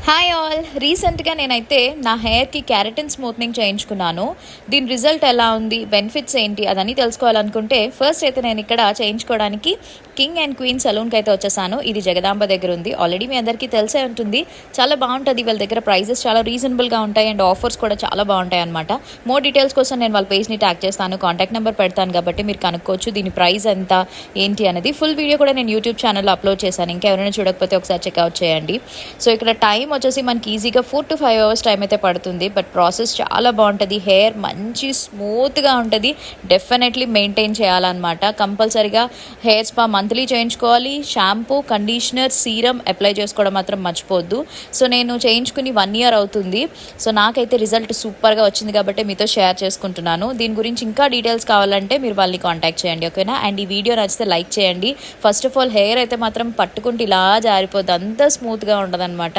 Hi all, రీసెంట్గా నేనైతే నా హెయిర్కి కెరటిన్ స్మూత్నింగ్ చేయించుకున్నాను. దీని రిజల్ట్ ఎలా ఉంది, బెనిఫిట్స్ ఏంటి అదని తెలుసుకోవాలనుకుంటే ఫస్ట్ అయితే నేను ఇక్కడ చేయించుకోవడానికి కింగ్ అండ్ క్వీన్ సలూన్కి అయితే వచ్చేసాను. ఇది జగదాంబ దగ్గర ఉంది. ఆల్రెడీ మీ అందరికీ తెలిసే ఉంటుంది. చాలా బాగుంటుంది. వాళ్ళ దగ్గర ప్రైజెస్ చాలా రీజనబుల్గా ఉంటాయి అండ్ ఆఫర్స్ కూడా చాలా బాగుంటాయి అనమాట. మోర్ డీటెయిల్స్ కోసం నేను వాళ్ళ పేజ్ని ట్యాగ్ చేస్తాను, కాంటాక్ట్ నెంబర్ పెడతాను, కాబట్టి మీరు కనుక్కోవచ్చు దీని ప్రైస్ ఎంత ఏంటి అనేది. ఫుల్ వీడియో కూడా నేను యూట్యూబ్ ఛానల్లో అప్లోడ్ చేశాను. ఇంకా ఎవరైనా చూడకపోతే ఒకసారి చెక్అవుట్ చేయండి. సో ఇక్కడ టైం వచ్చేసి మనకి ఈజీగా 4 to 5 hours టైం అయితే పడుతుంది. బట్ ప్రాసెస్ చాలా బాగుంటుంది. హెయిర్ మంచి స్మూత్గా ఉంటుంది. డెఫినెట్లీ మెయింటైన్ చేయాలన్నమాట. కంపల్సరీగా హెయిర్ స్పా మంత్లీ చేయించుకోవాలి. షాంపూ, కండిషనర్, సీరం అప్లై చేసుకోవడం మాత్రం మర్చిపోవద్దు. సో నేను చేయించుకుని 1 year అవుతుంది. సో నాకైతే రిజల్ట్ సూపర్గా వచ్చింది కాబట్టి మీతో షేర్ చేసుకుంటున్నాను. దీని గురించి ఇంకా డీటెయిల్స్ కావాలంటే మీరు వాళ్ళని కాంటాక్ట్ చేయండి, ఓకేనా? అండ్ ఈ వీడియో నచ్చితే లైక్ చేయండి. ఫస్ట్ ఆఫ్ ఆల్ హెయిర్ అయితే మాత్రం పట్టుకుంటే ఇలా జారిపోద్ది, అంత స్మూత్గా ఉండదు అనమాట.